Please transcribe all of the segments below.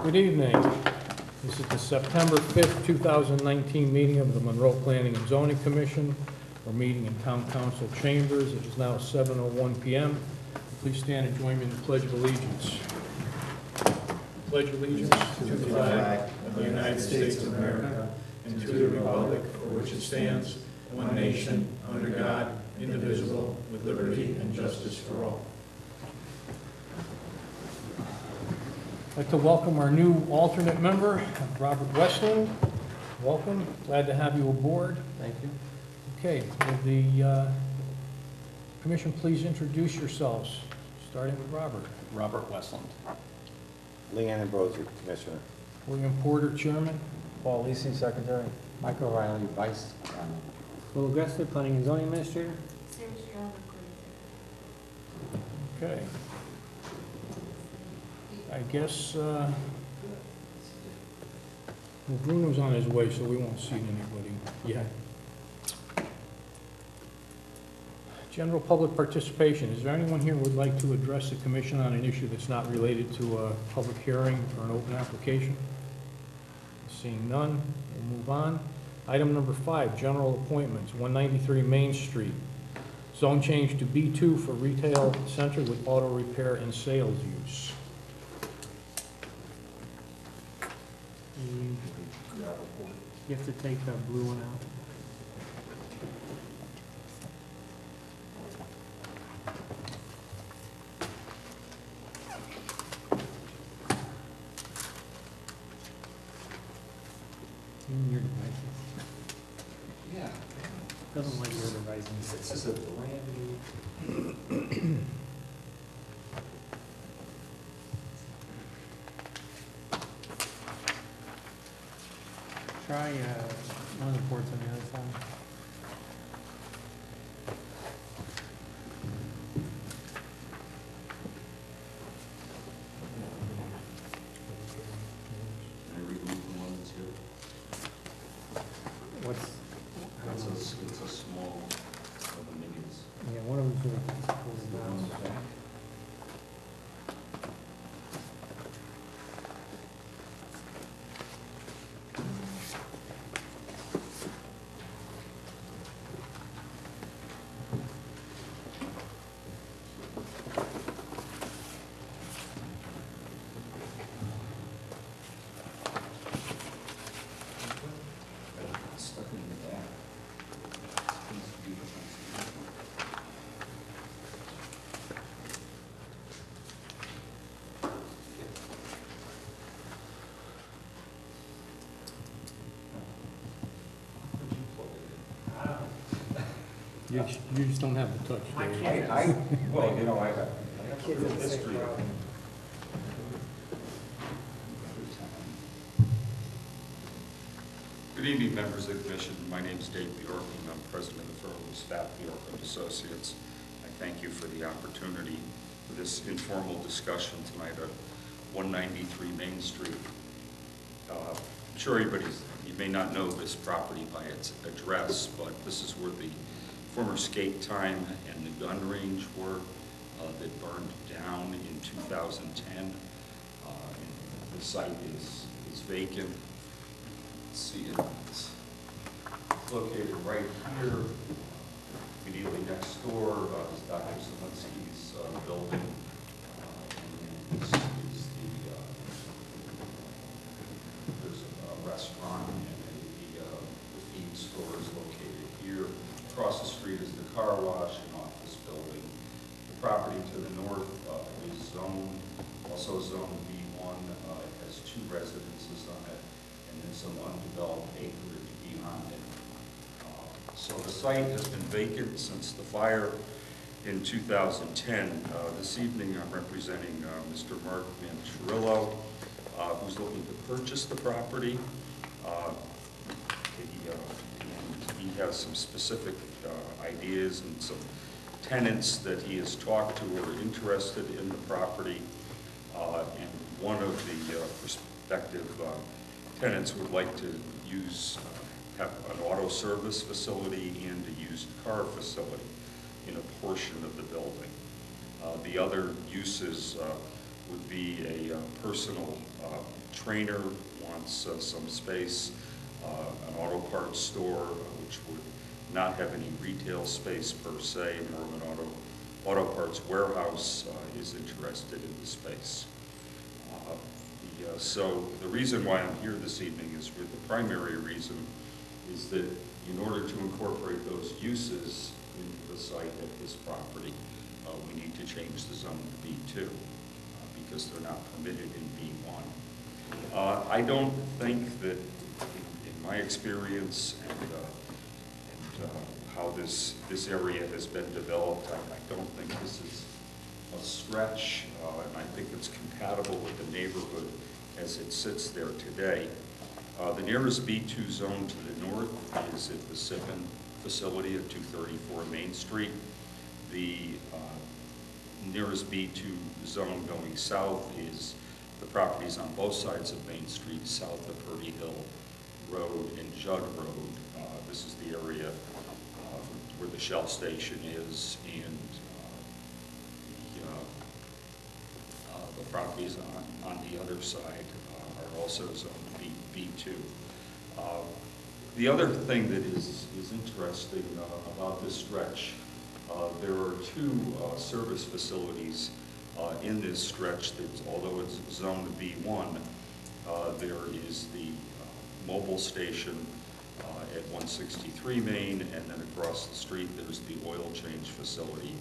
Good evening. This is the September 5th, 2019 meeting of the Monroe Planning and Zoning Commission. We're meeting in Town Council Chambers. It is now 7:01 p.m. Please stand and join me in the Pledge of Allegiance. Pledge allegiance to the flag of the United States of America and to the republic for which it stands, one nation, under God, indivisible, with liberty and justice for all. I'd like to welcome our new alternate member, Robert Westland. Welcome. Glad to have you aboard. Thank you. Okay, will the commission please introduce yourselves, starting with Robert. Robert Westland. Leanne Ambrosi, Commissioner. William Porter, Chairman. Paul Lisi, Secretary. Michael O'Reilly, Vice Chairman. Will Gressler, Planning and Zoning Administrator. Okay. I guess Bruno's on his way, so we won't see anybody yet. General public participation. Is there anyone here who would like to address the commission on an issue that's not related to a public hearing or an open application? Seeing none, we'll move on. Item number 5, general appointments, 193 Main Street. Zone change to B2 for retail center with auto repair and sales use. You have to take the blue one out. In your devices. Yeah. Doesn't like your devices. This is a brand new. Try one of the ports on the other side. Can I remove the one that's here? What's? It's a small, of the minis. Yeah, one of them's really cool. The one in the back. Stuck in the back. Seems to be the You just don't have the touch. well, you know, I got a real history of it. Good evening, members of the commission. My name is Dave Bjorken. I'm president of the firm of Staff Bjorken Associates. I thank you for the opportunity for this informal discussion tonight at 193 Main Street. I'm sure you may not know this property by its address, but this is where the former skate time and the gun range were that burned down in 2010. The site is vacant. See it, it's located right here, immediately next door is Dr. Zielinski's building. And this is there's a restaurant and the feed store is located here. Across the street is the car wash and office building. The property to the north is also zone B1. It has 2 residences on it, and then some undeveloped acreage beyond it. So the site has been vacant since the fire in 2010. This evening I'm representing Mr. Mark Mancharillo, who's looking to purchase the property. He has some specific ideas and some tenants that he has talked to who are interested in the property. And one of the prospective tenants would like to have an auto service facility and a used car facility in a portion of the building. The other uses would be a personal trainer wants some space, an auto parts store, which would not have any retail space per se, Norman Auto Parts Warehouse is interested in the space. So the reason why I'm here this evening is, the primary reason is that in order to incorporate those uses into the site at this property, we need to change the zone to B2 because they're not permitted in B1. I don't think that, in my experience and how this area has been developed, I don't think this is a stretch, and I think it's compatible with the neighborhood as it sits there today. The nearest B2 zone to the north is at the Sippin facility at 234 Main Street. The nearest B2 zone going south is the properties on both sides of Main Street, south of Purdy Hill Road and Judd Road. This is the area where the Shell station is, and the properties on the other side are also zoned B2. The other thing that is interesting about this stretch, there are two service facilities in this stretch that, although it's zoned B1, there is the mobile station at 163 Main, and then across the street there's the oil change facility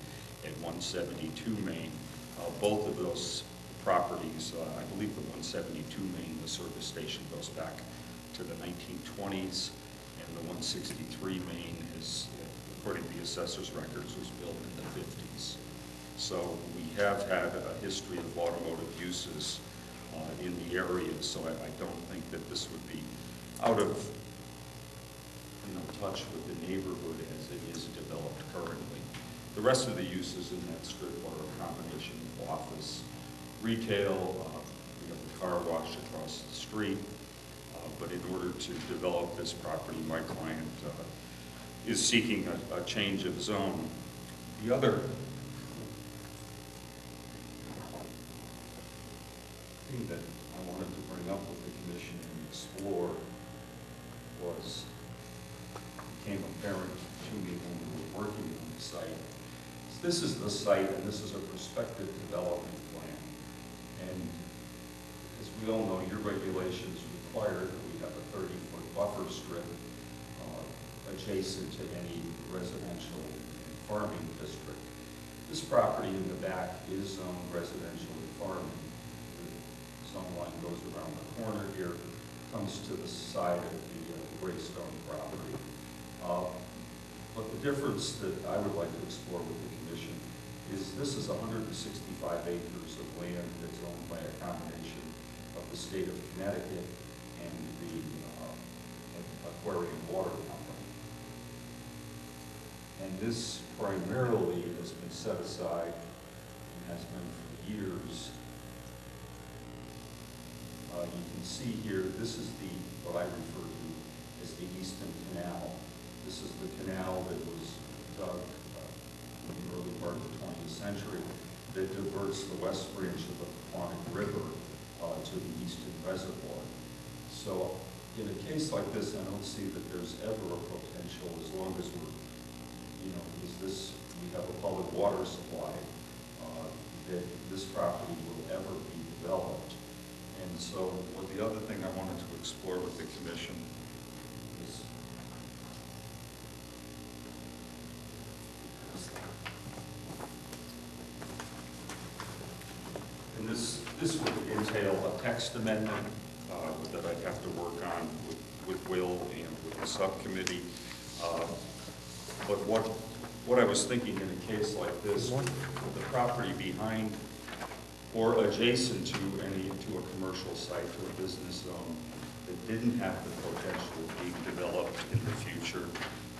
at 172 Main. Both of those properties, I believe the 172 Main, the service station goes back to the 1920s, and the 163 Main is, according to the assessor's records, was built in the 50s. So we have had a history of automotive uses in the area, so I don't think that this would be out of touch with the neighborhood as it is developed currently. The rest of the uses in that strip are a combination of office, retail, we have the car wash across the street, but in order to develop this property, my client is seeking a change of zone. The other thing that I wanted to bring up with the commission and explore was, became apparent to me when we were working on the site. This is the site, and this is a prospective development plan. And as we all know, your regulations require that we have a 30-foot buffer strip adjacent to any residential and farming district. This property in the back is zoned residential and farming. The zone line goes around the corner here, comes to the side of the Greystone property. But the difference that I would like to explore with the commission is this is 165 acres of land that's owned by a combination of the state of Connecticut and the Aquarium Water Company. And this primarily has been set aside and has been for years. You can see here, this is what I refer to as the Easton Canal. This is the canal that was dug in the early part of the 20th century that diverts the west branch of the Quantic River to the Easton Reservoir. So in a case like this, I don't see that there's ever a potential, as long as we're, we have a public water supply, that this property will ever be developed. And so the other thing I wanted to explore with the commission is and this would entail a text amendment that I'd have to work on with Will and with the subcommittee. But what I was thinking in a case like this, with the property behind or adjacent to a commercial site, to a business zone that didn't have the potential of being developed in the future,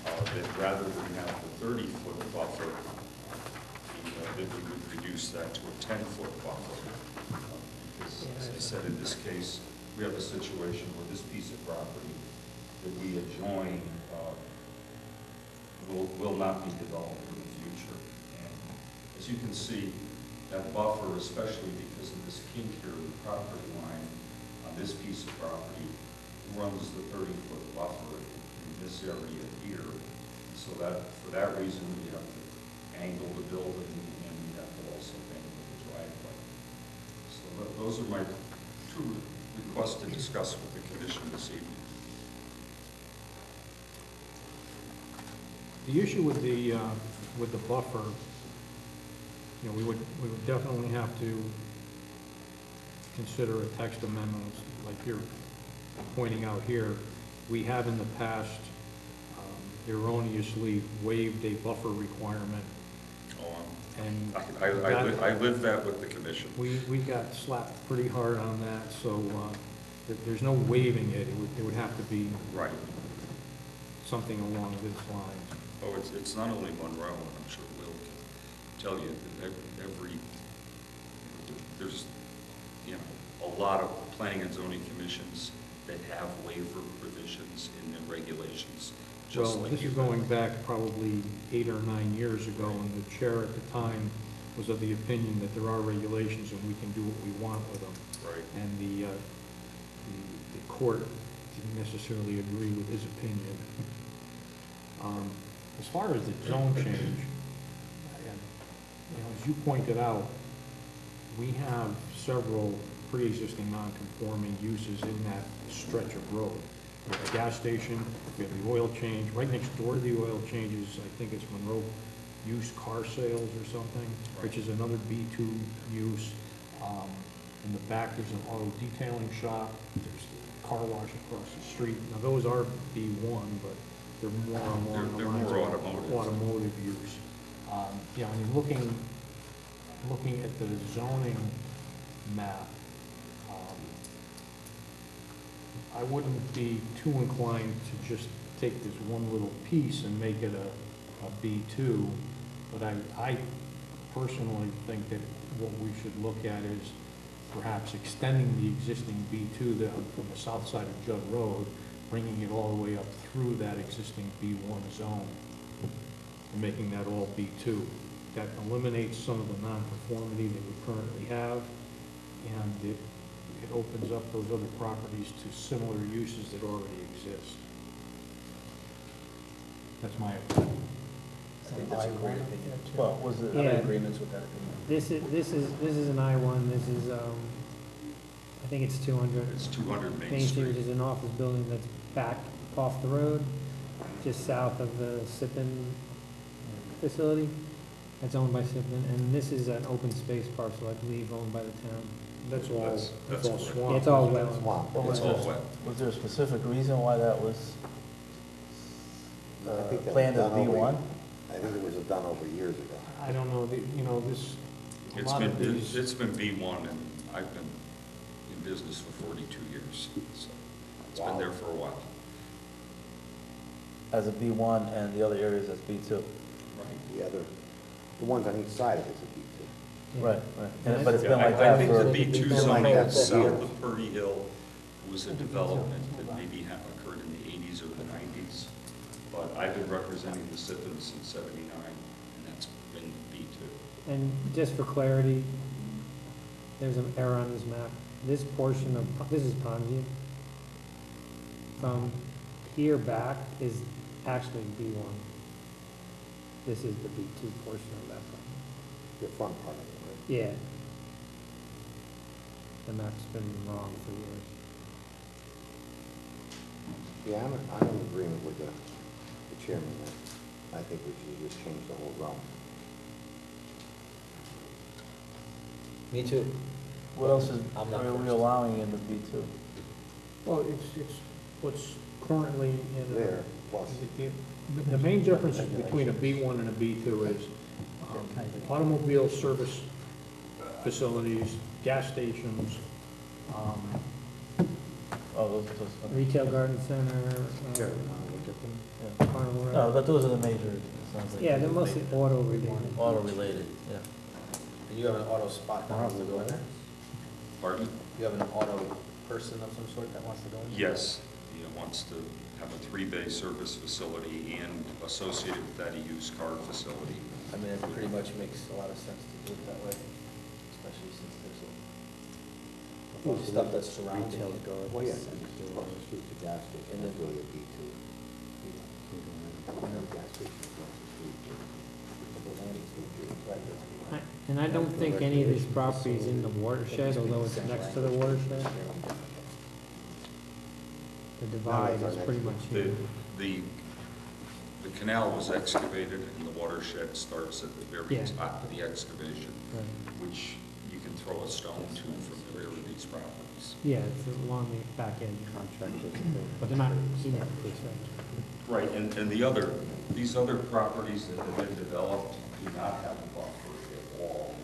that rather than have the 30-foot buffer, that we would reduce that to a 10-foot buffer. Because, as I said, in this case, we have a situation where this piece of property that we adjoin will not be developed in the future. And as you can see, that buffer, especially because of this kink here in the property line on this piece of property runs the 30-foot buffer in this area here. So that, for that reason, we have to angle the building and we have to also angle the driveway. So those are my two requests to discuss with the commission this evening. The issue with the buffer, you know, we would definitely have to consider a text amendment, like you're pointing out here. We have in the past erroneously waived a buffer requirement, and I lived that with the commission. we got slapped pretty hard on that, so there's no waiving it. It would have to be Right. something along this line. Oh, it's not only Monroe, and I'm sure Will can tell you that there's, you know, a lot of planning and zoning commissions that have waiver provisions in their regulations, just Well, like this you. is going back probably 8 or 9 years ago, and the chair at the time was of the opinion that there are regulations and we can do what we want with them. Right. And the court didn't necessarily agree with his opinion. As far as the zone change, and, you know, as you pointed out, we have several pre-existing non-conforming uses in that stretch of road. We have a gas station, we have the oil change, right next door to the oil changes, I think it's Monroe Used Car Sales or something, which is another B2 use. In the back, there's an auto detailing shop, there's a car wash across the street. Now, those are B1, but they're more along the They're lines more of automotive. automotive use. You know, and looking at the zoning map, I wouldn't be too inclined to just take this one little piece and make it a B2, but I personally think that what we should look at is perhaps extending the existing B2 from the south side of Judd Road, bringing it all the way up through that existing B1 zone, and making that all B2. That eliminates some of the nonconformity that we currently have, and it opens up those other properties to similar uses that already exist. That's my opinion. I think that's a great opinion. Well, was it? I'm in Yeah. agreement with that opinion. This is an I-1, this is, I think it's 200 It's 200 Main Main Street, Street. which is an office building that's back off the road, just south of the Sippin facility. It's owned by Sippin, and this is an open space parcel, I believe, owned by the town. That's all That's swamp. correct. Yeah, it's all wetland. Swamp. What It's was all there- wet. Was there a specific reason why that was I think that was planned as done over- B1? I think it was done over years ago. I don't know, you know, this, a It's lot of been, these, it's been B1, and I've been in business for 42 years, so it's been Wow. there for a while. As a B1 and the other areas as B2? Right. The ones on each side of it's a B2. Yeah. Right, right. And- But it's been Yeah, like I that think for... the B2 It's been like zoning that for south years. of Purdy Hill was a development that maybe occurred in the 80s or the 90s, but I've been representing the Sippins since '79, and that's been B2. And just for clarity, there's an error on this map. This portion of, this is Pondview. From here back is actually B1. This is the B2 portion of that property. The front part of it, right? Yeah. The map's been wrong for years. Yeah, I'm in agreement with the chairman there. I think we should just change the whole zone. Me too. What else is, I'm not are we first. allowing in the B2? well, it's what's currently in. There, plus, The main difference between a B1 and a B2 is automobile service facilities, gas stations, Oh, those, Retail garden center, Sure. yeah. Carnival Road. No, but those are the major, it sounds like. Yeah, they're mostly auto related. Auto related, yeah. And you have an auto spot that wants to go in there? Pardon? You have an auto person of some sort that wants to go in there? Yes, he wants to have a 3-bay service facility and associated with that a used car facility. I mean, it pretty much makes a lot of sense to do it that way, especially since there's a all the stuff that's surrounding Retail it. goods. Well, yeah, across the street, the gas station, And that's then- really a B2. Gas station across the street. The landing station, right, that's- And I don't think any of this property is in the watershed, although it's next to the watershed. The divide is pretty much here. The canal was excavated and the watershed starts at the very Yeah. top of the excavation, Right. which you can throw a stone to from the rear of these properties. Yeah, it's along the back end contractors, but they're not in that place, right? Right, and these other properties that have been developed do not have a buffer at all.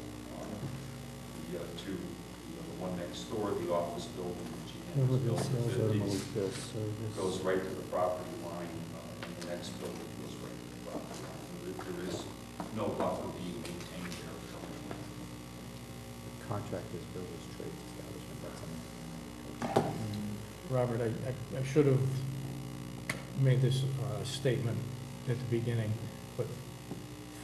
The two, the one next door, the office building, which again was built in the 50s, goes right to the property line, and the next building goes right to the property line. There is no buffer being maintained there currently. Contractors, builders, trades establishment, that's something. Robert, I should have made this statement at the beginning, but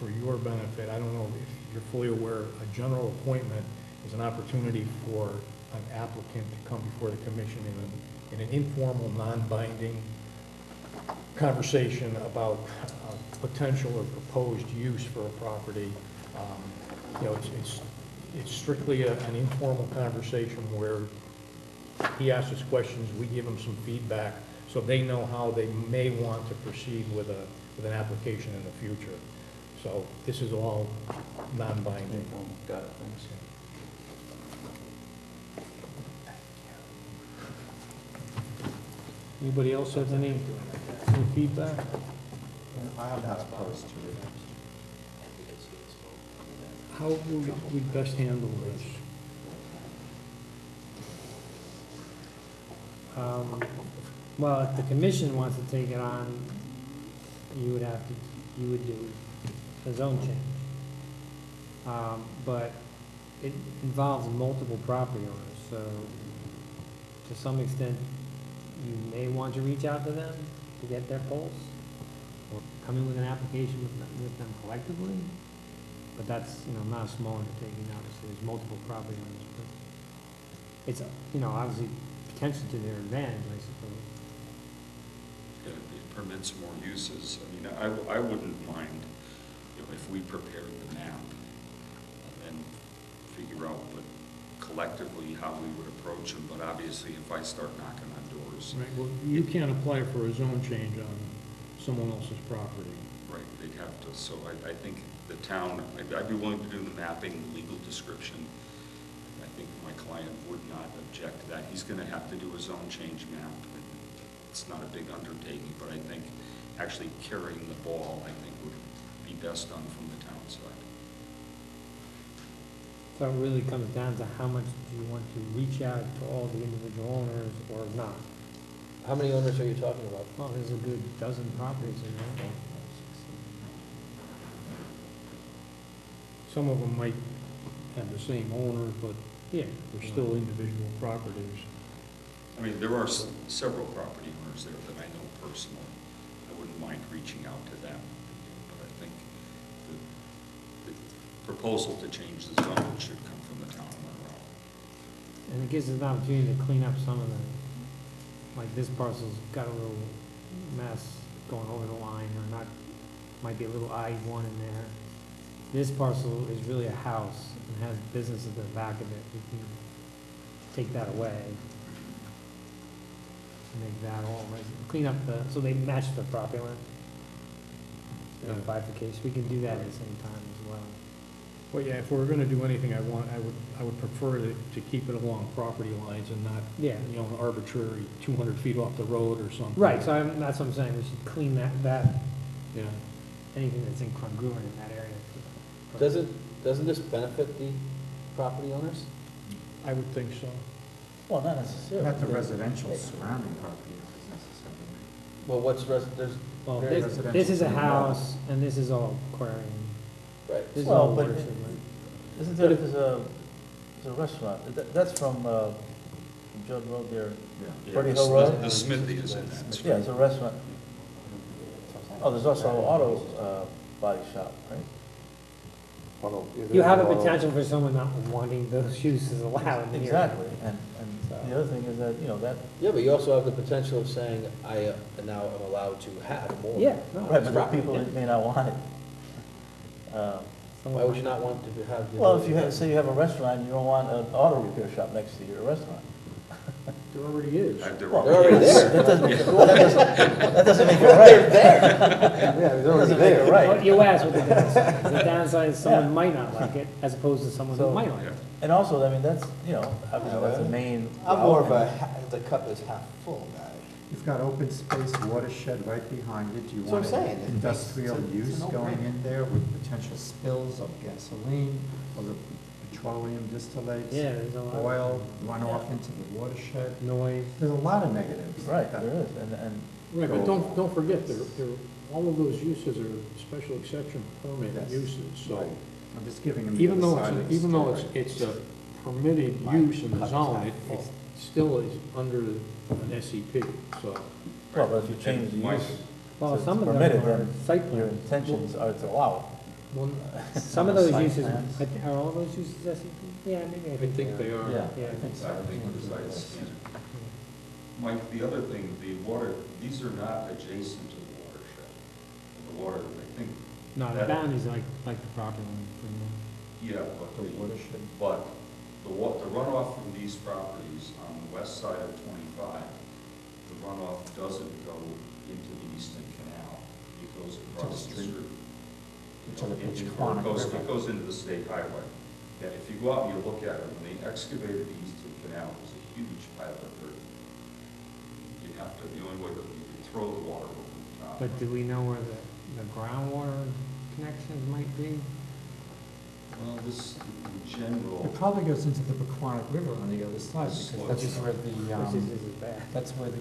for your benefit, I don't know if you're fully aware, a general appointment is an opportunity for an applicant to come before the commission in an informal, non-binding conversation about potential or proposed use for a property. You know, it's strictly an informal conversation where he asks us questions, we give him some feedback, so they know how they may want to proceed with an application in the future. So this is all non-binding. Got it, thanks. Anybody else have any feedback? I'm not opposed to it. How would we best handle this? Well, if the commission wants to take it on, you would do a zone change. But it involves multiple property owners, so to some extent, you may want to reach out to them to get their pulse, or come in with an application with them collectively. But that's, not a small undertaking, obviously, there's multiple property owners, but it's, obviously potential to their advantage, I suppose. It permits more uses. I mean, I wouldn't mind, if we prepared the map and then figure out, but collectively how we would approach them, but obviously if I start knocking on doors. Right, well, you can't apply for a zone change on someone else's property. Right, they'd have to, so I think the town, I'd be willing to do the mapping, legal description. I think my client would not object to that. He's gonna have to do a zone change map. It's not a big undertaking, but I think actually carrying the ball, I think would be best done from the town side. So it really comes down to how much do you want to reach out to all the individual owners or not? How many owners are you talking about? Well, there's a good dozen properties in there. Some of them might have the same owner, but Yeah. they're still individual properties. I mean, there are several property owners there that I know personally. I wouldn't mind reaching out to them, but I think the proposal to change the zone should come from the town of Monroe. And it gives us an opportunity to clean up some of the, like this parcel's got a little mess going over the line, or not, might be a little I-1 in there. This parcel is really a house and has business at the back of it. We can take that away. Make that all right, clean up so they match the property line. Yeah. Bifurcation, we can do that at the same time as well. Well, yeah, if we're gonna do anything, I would prefer to keep it along property lines and not, Yeah. an arbitrary 200 feet off the road or something. Right, so that's what I'm saying, we should clean that, Yeah. anything that's incongruent in that area. Doesn't this benefit the property owners? I would think so. Well, not necessarily. Not the residential surrounding property necessarily. Well, there's, Well, Very this is a residential. house, and this is all aquarium. right. This is Well, all but watershed, right? Isn't there, there's a restaurant, that's from Judd Road there. Yeah, Pretty the Hill Smith- Road? The Smithy is in that. Yeah, it's a restaurant. Oh, there's also an auto body shop, right? Although, is You it have a auto- potential for someone not wanting those uses allowed in here. Exactly, and the other thing is that, you know, that, Yeah, but you also have the potential of saying, I now am allowed to have more. Yeah, no, right, but the property. people may not want it. Why would you not want to have? the Well, if you ability have, say you have a restaurant, you don't want an auto repair shop next to your restaurant. There already is. They're Well, They're already there. That doesn't make it right. Yeah, he's That already doesn't make it there. right. Well, you asked what the downside is. The downside is someone might not like it, as opposed to someone who So- might like Yeah. it. And also, I mean, that's, you know, obviously that's the main. I'm more of a, the cup is half full guy. You've got open space watershed right behind it. Do you That's what want I'm saying. It makes- industrial it's a use no-brainer. going in there with potential spills of gasoline or the petroleum distillates? Yeah, there's a lot of Oil runoff into the watershed. noise. There's a lot of negatives. Right, there is, and, Right, but don't forget, all of those uses are special exception permit Yes. uses, so Right. I'm just giving them the even though other side of the even though story. it's a permitted use in the zone, it still is under an SEP, so. well, but if you change the Mike, use, Well, so some it's of them permitted, are then site your plan. intentions are to allow Well, some of those Site uses, plans. are all those uses SEP? Yeah, maybe I think they are. it. Yeah, Yeah. I think so. I think it's like standard. Mike, the other thing, the water, these are not adjacent to the watershed. The water, I think, No, the boundaries like the property line, pretty much. yeah, but The watershed. But the runoff from these properties on the west side of 25, the runoff doesn't go into the Easton Canal. It goes across the street. To the It Pitchquanic goes- River. It goes into the state highway. And if you go out and you look at it, when they excavated the Easton Canal, it was a huge pile of dirt. You have to, the only way that you can throw the water over the top. But do we know where the groundwater connections might be? Well, this, in general, It probably goes into the Pequannock River on the other side, This because slopes. that's where This is bad. that's where the,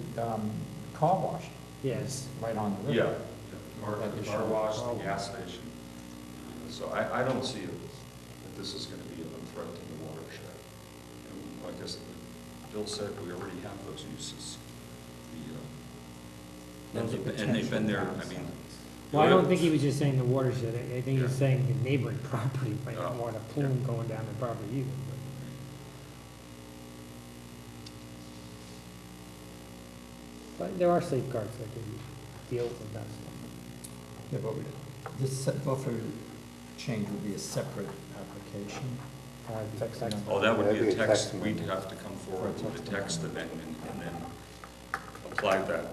car wash Yes. is, right on the yeah, river. the car wash, the gas station. So I don't see it, that this is gonna be a threat to the watershed. And like I said, Bill said, we already have those uses. And they've been there, I mean. Well, I don't think he was just saying the watershed, I think he was Yeah. saying the neighboring property might not Oh, want a plume going down their property either. But there are safeguards that can deal with that stuff. Yeah, but this buffer change would be a separate application. Text. Oh, that would be That'd a be a text, text we'd amendment. have to come forward with a text amendment and then apply that.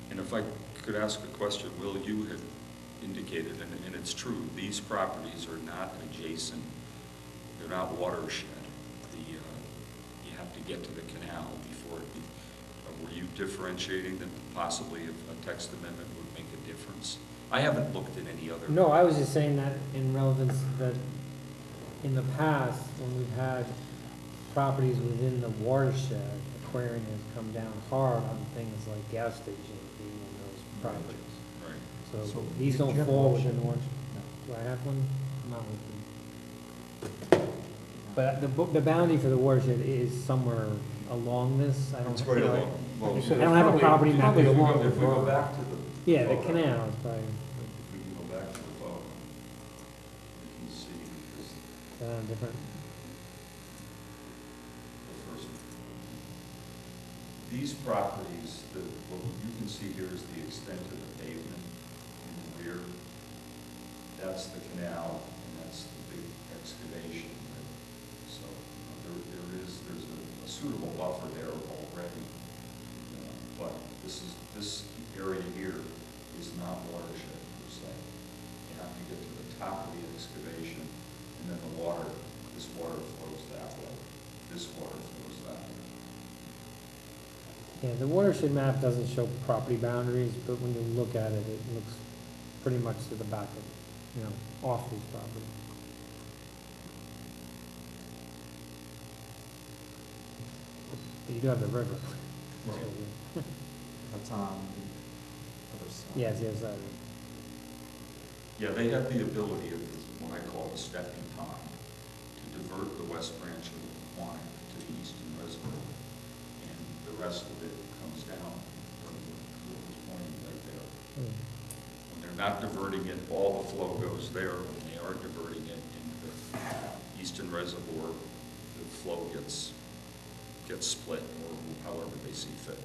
And if I could ask a question, Will, you had indicated, and it's true, these properties are not adjacent, they're not watershed. You have to get to the canal before, were you differentiating that possibly a text amendment would make a difference? I haven't looked at any other. No, I was just saying that in relevance that in the past, when we've had properties within the watershed, Aquarian has come down hard on things like gas stations being in those projects. Right. So So these do you don't have a fall motion? within the watershed. Do I have one? I'm not looking. But the boundary for the watershed is somewhere along this, I don't. It's right feel along. like- Well, You said I don't have a probably- property map probably that's along If we go road. back to the. Yeah, the photo, canal is probably If we can go back to the photo, you can see this, different. the first. These properties, what you can see here is the extent of the pavement in the rear. That's the canal, and that's the big excavation. So there's a suitable buffer there already. But this area here is not watershed per se. You have to get to the top of the excavation, and then this water flows that way. This water flows that way. Yeah, the watershed map doesn't show property boundaries, but when you look at it, it looks pretty much to the back of, off his property. But you do have the river. That's on the other side. Yes, yes, that is. Yeah, they have the ability of what I call the stepping pond to divert the west branch of the Quantic to the eastern reservoir. And the rest of it comes down from what was pointing right there. When they're not diverting it, all the flow goes there. When they are diverting it into the eastern reservoir, the flow gets gets split or however they see fit.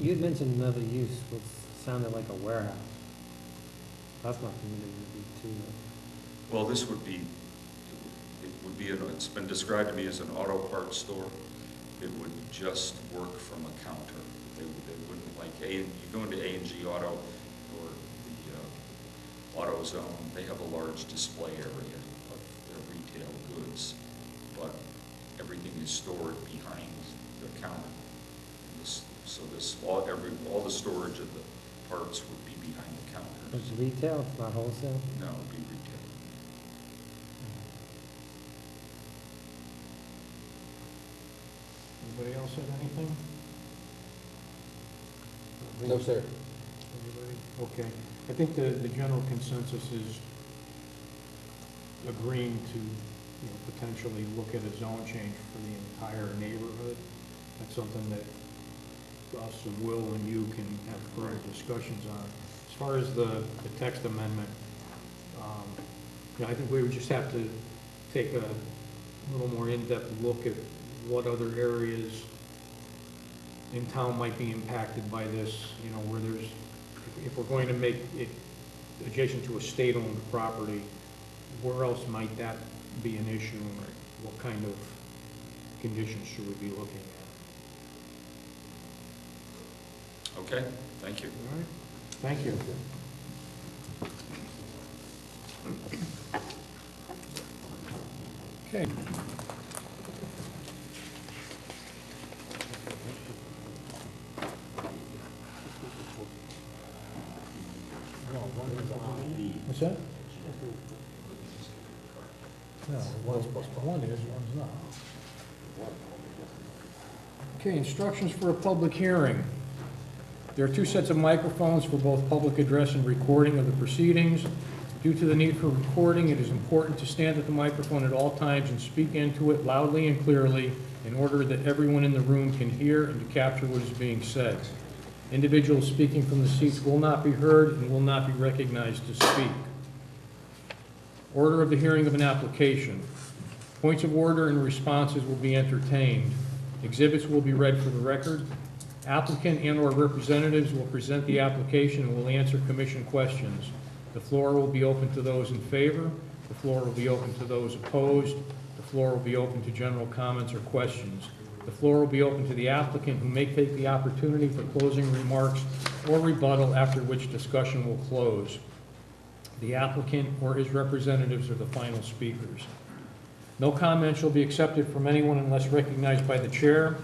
You had mentioned another use, which sounded like a warehouse. That's not permitted to be too. Well, this would be, it would be, it's been described to me as an auto parts store. It would just work from a counter. They wouldn't like, you go into A&G Auto or the Auto Zone, they have a large display area of their retail goods, but everything is stored behind the counter. All the storage of the parts would be behind the counter. It's retail, it's not wholesale? No, it would be retail. Anybody else have anything? No, sir. Everybody? Okay. I think the general consensus is agreeing to, potentially look at a zone change for the entire neighborhood. That's something that us and Will and you can have further discussions on. As far as the text amendment, I think we would just have to take a little more in-depth look at what other areas in town might be impacted by this, where there's, if we're going to make it adjacent to a state-owned property, where else might that be an issue, and what kind of conditions should we be looking at? Okay, thank you. All right, thank you. Okay. What's that? No, one is, one's not. Okay, instructions for a public hearing. There are 2 sets of microphones for both public address and recording of the proceedings. Due to the need for recording, it is important to stand at the microphone at all times and speak into it loudly and clearly in order that everyone in the room can hear and to capture what is being said. Individuals speaking from the seats will not be heard and will not be recognized to speak. Order of the hearing of an application. Points of order and responses will be entertained. Exhibits will be read for the record. Applicant and/or representatives will present the application and will answer commission questions. The floor will be open to those in favor. The floor will be open to those opposed. The floor will be open to general comments or questions. The floor will be open to the applicant, who may take the opportunity for closing remarks or rebuttal, after which discussion will close. The applicant or his representatives are the final speakers. No comment shall be accepted from anyone unless recognized by the chair.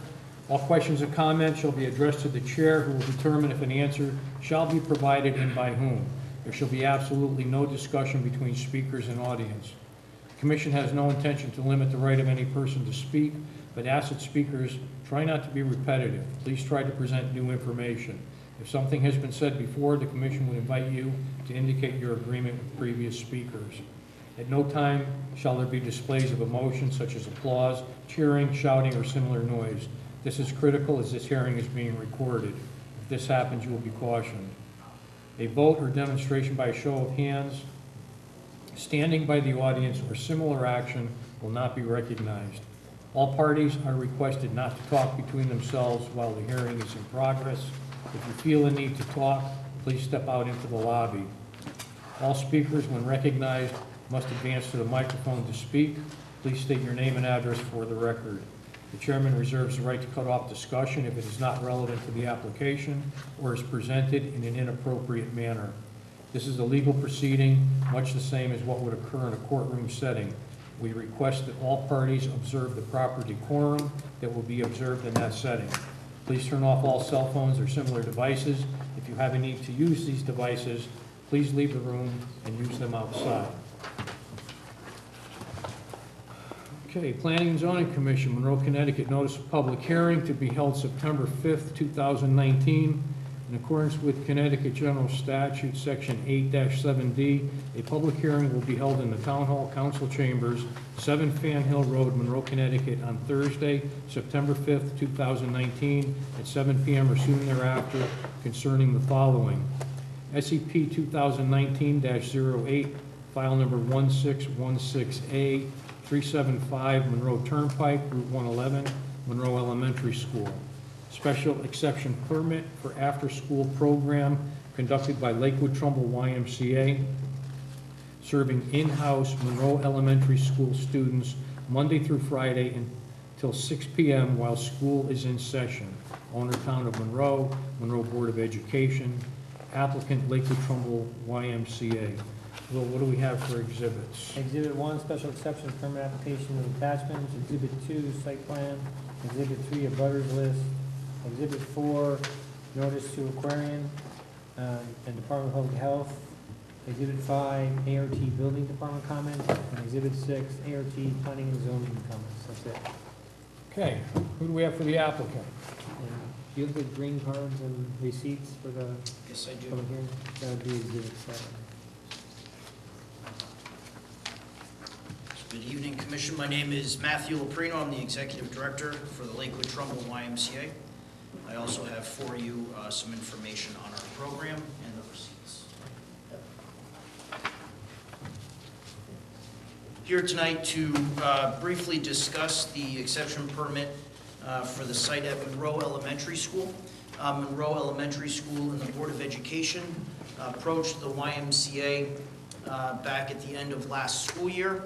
All questions and comments shall be addressed to the chair, who will determine if an answer shall be provided and by whom. There shall be absolutely no discussion between speakers and audience. The Commission has no intention to limit the right of any person to speak, but asks that speakers try not to be repetitive. Please try to present new information. If something has been said before, the Commission would invite you to indicate your agreement with previous speakers. At no time shall there be displays of emotion such as applause, cheering, shouting, or similar noise. This is critical, as this hearing is being recorded. If this happens, you will be cautioned. A vote or demonstration by a show of hands, standing by the audience, or similar action will not be recognized. All parties are requested not to talk between themselves while the hearing is in progress. If you feel a need to talk, please step out into the lobby. All speakers, when recognized, must advance to the microphone to speak. Please state your name and address for the record. The chairman reserves the right to cut off discussion if it is not relevant to the application or is presented in an inappropriate manner. This is a legal proceeding, much the same as what would occur in a courtroom setting. We request that all parties observe the proper decorum that will be observed in that setting. Please turn off all cell phones or similar devices. If you have a need to use these devices, please leave the room and use them outside. Okay, Planning and Zoning Commission, Monroe, Connecticut, notice of public hearing to be held September 5th, 2019. In accordance with Connecticut General Statute, Section 8-7D, a public hearing will be held in the Town Hall Council Chambers, 7 Fan Hill Road, Monroe, Connecticut, on Thursday, September 5th, 2019, at 7 p.m. or soon thereafter, concerning the following: SCP 2019-08, file number 1616A, 375 Monroe Turnpike, Route 111, Monroe Elementary School. Special exception permit for after-school program conducted by Lakewood Trumbull YMCA, serving in-house Monroe Elementary School students Monday through Friday until 6 p.m. while school is in session. Owner Town of Monroe, Monroe Board of Education, applicant Lakewood Trumbull YMCA. Will, what do we have for exhibits? Exhibit 1, special exception permit application with attachments. Exhibit 2, site plan. Exhibit 3, a butters list. Exhibit 4, notice to Aquarian and Department of Public Health. Exhibit 5, ART Building Department comments. And Exhibit 6, ART Planning and Zoning comments. That's it. Okay, who do we have for the applicant? And do you have the green cards and receipts for the Yes, I do. public hearing? That would be Exhibit 7. Good evening, Commission. My name is Matthew Loprino. I'm the Executive Director for the Lakewood Trumbull YMCA. I also have for you some information on our program and the receipts. Here tonight to briefly discuss the exception permit for the site at Monroe Elementary School. Monroe Elementary School and the Board of Education approached the YMCA back at the end of last school year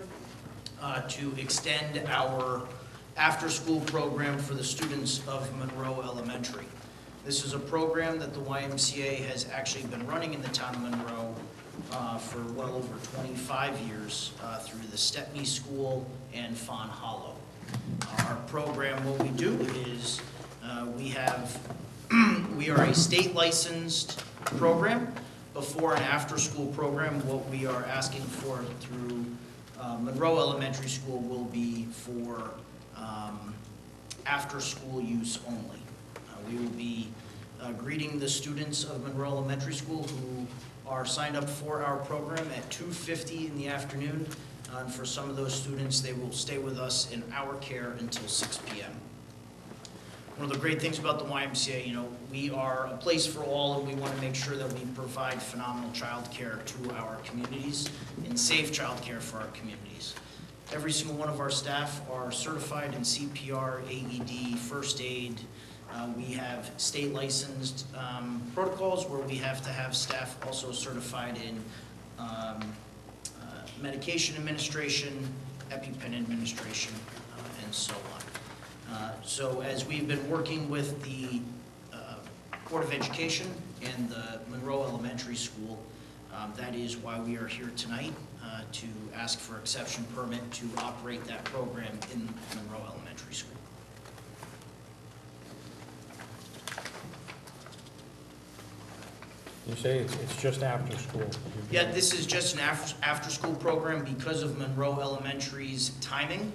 to extend our after-school program for the students of Monroe Elementary. This is a program that the YMCA has actually been running in the town of Monroe for well over 25 years through the Stepney School and Fawn Hollow. Our program, what we do is we are a state licensed program. Before and after school program, what we are asking for through Monroe Elementary School will be for after-school use only. We will be greeting the students of Monroe Elementary School who are signed up for our program at 2:50 in the afternoon. And for some of those students, they will stay with us in our care until 6 p.m. One of the great things about the YMCA, you know, we are a place for all, and we want to make sure that we provide phenomenal child care to our communities and safe child care for our communities. Every single one of our staff are certified in CPR, AED, first aid. We have state licensed protocols where we have to have staff also certified in medication administration, EpiPen administration, and so on. So as we've been working with the Board of Education and the Monroe Elementary School, that is why we are here tonight to ask for exception permit to operate that program in Monroe Elementary School. You say it's just after school? Yeah, this is just an after-school program because of Monroe Elementary's timing.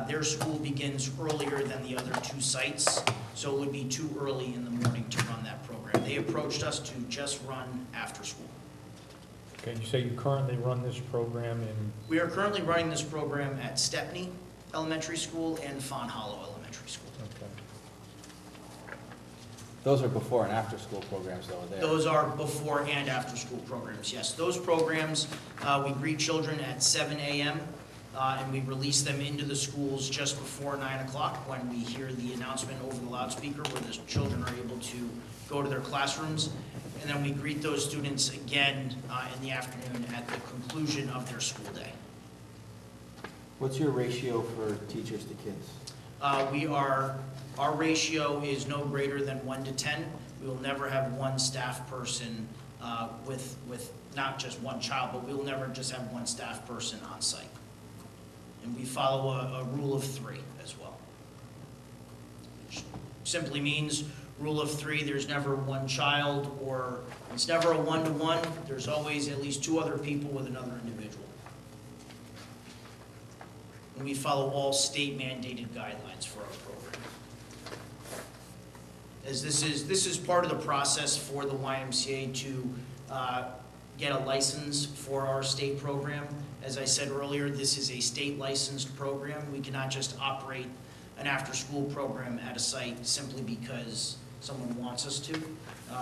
Their school begins earlier than the other two sites, so it would be too early in the morning to run that program. They approached us to just run after school. Okay, you say you currently run this program in? We are currently running this program at Stepney Elementary School and Fawn Hollow Elementary School. Okay. Those are before and after school programs though, there. Those are before and after school programs, yes. Those programs, we greet children at 7 a.m. And we release them into the schools just before 9 o'clock when we hear the announcement over the loudspeaker where the children are able to go to their classrooms. And then we greet those students again in the afternoon at the conclusion of their school day. What's your ratio for teachers to kids? Our ratio is no greater than 1 to 10. We will never have one staff person with not just one child, but we will never just have one staff person on site. And we follow a rule of 3 as well. Which simply means rule of 3, there's never one child, or it's never a 1-to-1. There's always at least 2 other people with another individual. And we follow all state mandated guidelines for our program. As this is part of the process for the YMCA to get a license for our state program. As I said earlier, this is a state licensed program. We cannot just operate an after-school program at a site simply because someone wants us to.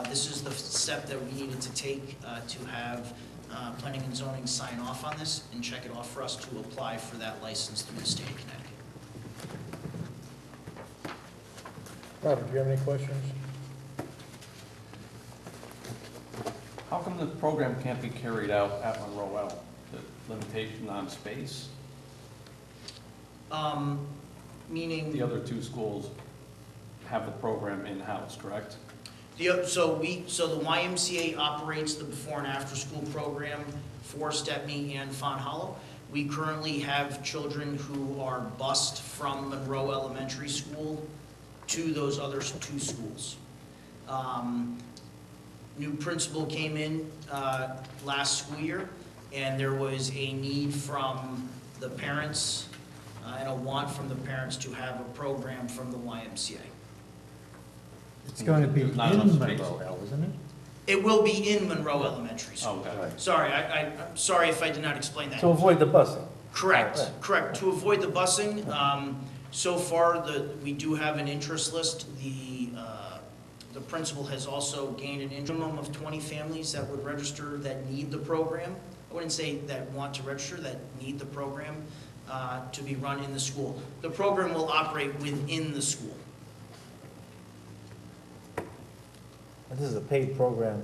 This is the step that we needed to take to have Planning and Zoning sign off on this and check it off for us to apply for that license through the state of Connecticut. Robert, do you have any questions? How come the program can't be carried out at Monroe L? The limitation on space? Meaning? The other two schools have the program in-house, correct? So the YMCA operates the before and after school program for Stepney and Font Hollow. We currently have children who are bused from Monroe Elementary School to those other two schools. New principal came in last school year, and there was a need from the parents and a want from the parents to have a program from the YMCA. It's going to be in Not enough space. Monroe L, isn't it? It will be in Monroe Elementary School. Okay. Right. Sorry, I'm sorry if I did not explain that. To avoid the busing. Correct, Right. correct. To avoid the busing, so far, we do have an interest list. The principal has also gained an minimum of 20 families that would register that need the program. I wouldn't say that want to register, that need the program to be run in the school. The program will operate within the school. And this is a paid program.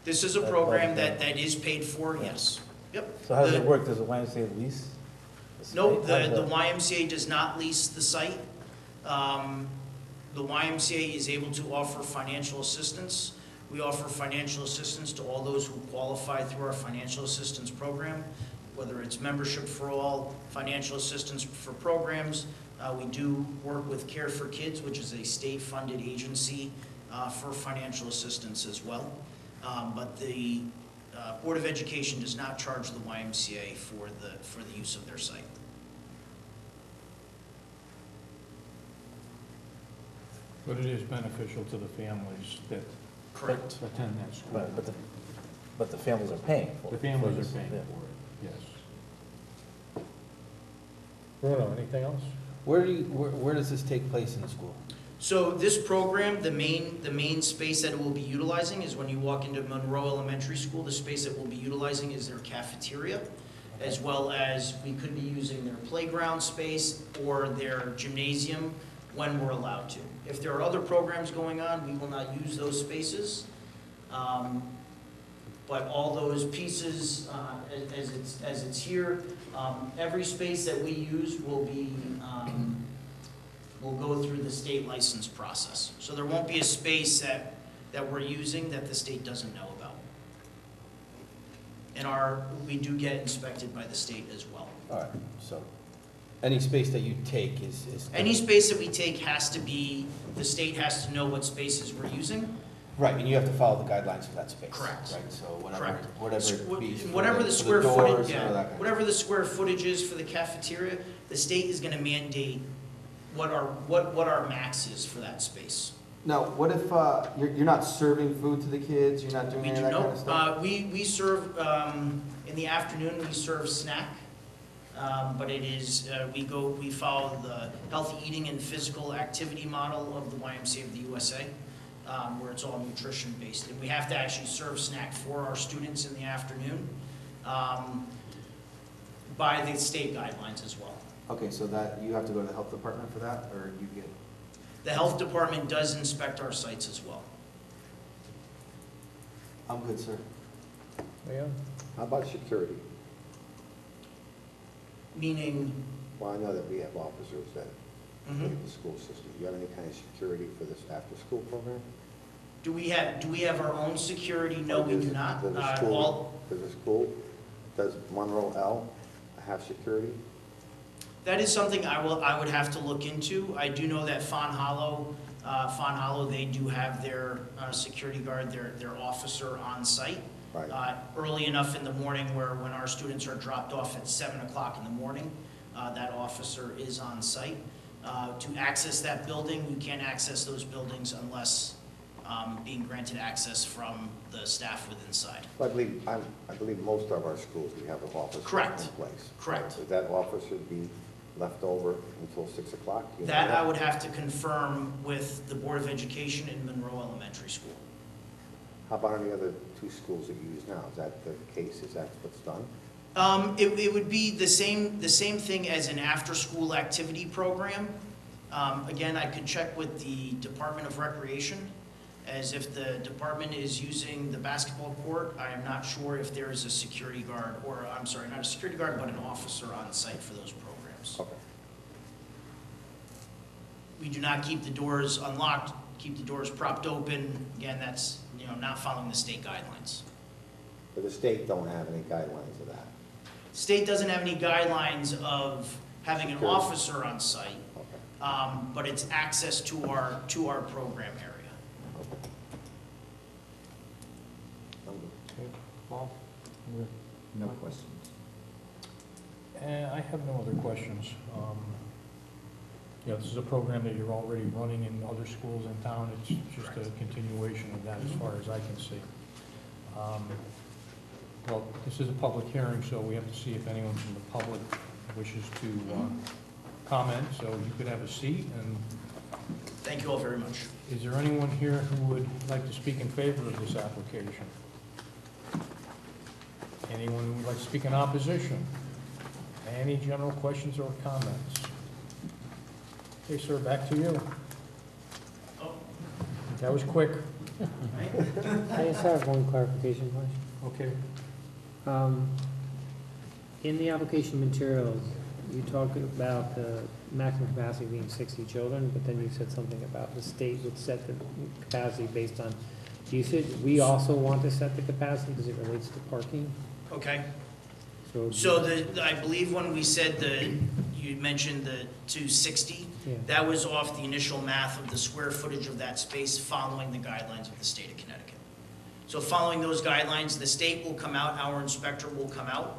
This is a program that is paid for, yes. Yep. So how does The- it work? Does the YMCA lease? No, site? the YMCA does not lease the site. The YMCA is able to offer financial assistance. We offer financial assistance to all those who qualify through our financial assistance program, whether it's membership for all, financial assistance for programs. We do work with Care for Kids, which is a state-funded agency for financial assistance as well. But the Board of Education does not charge the YMCA for the use of their site. But it is beneficial to the families that Correct. attend that school. Right, but the families are paying for The it. families this, are paying yeah. for it, yes. Bruno, anything else? Where does this take place in the school? So this program, the main space that it will be utilizing is when you walk into Monroe Elementary School, the space that we'll be utilizing is their cafeteria, as well as we could be using their playground space or their gymnasium when we're allowed to. If there are other programs going on, we will not use those spaces. But all those pieces, as it's here, every space that we use will go through the state license process. So there won't be a space that we're using that the state doesn't know about. And we do get inspected by the state as well. All right, so any space that you take is. Any space that we take has to be, the state has to know what spaces we're using. Right, and you have to follow the guidelines for that space. Correct. Right, so Correct. whatever it be. for Whatever the for square doors footage, or that yeah, kind of- whatever the square footage is for the cafeteria, the state is gonna mandate what our max is for that space. Now, what if, you're not serving food to the kids, you're not doing We any do of that kind know, of stuff? we serve, in the afternoon, we serve snack. But it is, we follow the healthy eating and physical activity model of the YMCA of the USA, where it's all nutrition based. And we have to actually serve snack for our students in the afternoon, by the state guidelines as well. Okay, so that, you have to go to the health department for that, or you get? The health department does inspect our sites as well. I'm good, sir. Leon? How about security? Meaning, Well, I know that we have officers that mhm. look at the school system. Do you have any kind of security for this after-school program? do we have our own security? No, we do not. Does the school, does Monroe L have security? That is something I would have to look into. I do know that Font Hollow, they do have their security guard, their officer on site. Right. Early enough in the morning when our students are dropped off at 7 o'clock in the morning, that officer is on site. To access that building, you can't access those buildings unless being granted access from the staff within side. I believe most of our schools, we have an officer Correct. in place. Correct. Would that officer be left over until 6 o'clock? You know That I would have to confirm with the Board of Education in Monroe Elementary School. How about any other two schools that you use now? Is that the case? Is that what's done? It would be the same thing as an after-school activity program. Again, I could check with the Department of Recreation, as if the department is using the basketball court, I am not sure if there is a security guard, or, I'm sorry, not a security guard, but an officer on site for those programs. Okay. We do not keep the doors unlocked, keep the doors propped open. Again, that's, not following the state guidelines. But the state don't have any guidelines of that. State doesn't have any guidelines of having an Security. officer on site, Okay. but it's access to our program area. Okay. I'm good. Okay, Paul? No questions. I have no other questions. This is a program that you're already running in other schools in town. It's just a continuation of that as far as I can see. Well, this is a public hearing, so we have to see if anyone from the public wishes to comment. So you could have a seat. And Thank you all very much. is there anyone here who would like to speak in favor of this application? Anyone who would like to speak in opposition? Any general questions or comments? Okay, sir, back to you. Oh, That was quick. I just have one clarification question. Okay. In the application materials, you talk about the maximum capacity being 60 children, but then you said something about the state would set the capacity based on usage. We also want to set the capacity because it relates to parking. okay. So I believe when we said you mentioned the 260, Yeah. that was off the initial math of the square footage of that space following the guidelines of the state of Connecticut. So following those guidelines, the state will come out, our inspector will come out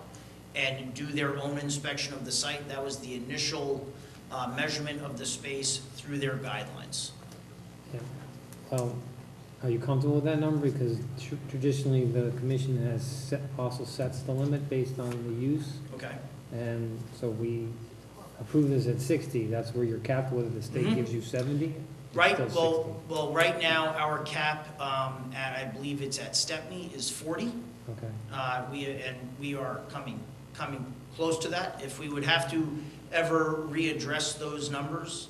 and do their own inspection of the site. That was the initial measurement of the space through their guidelines. Yeah. Are you comfortable with that number? Because traditionally, the commission has also sets the limit based on the use. Okay? And so we approve this at 60, that's where you're capped, whether the state Mhm. gives you 70? Right, It's still 60. well, right now, our cap, I believe it's at Stepney, is 40. Okay. We are coming close to that. If we would have to ever readdress those numbers,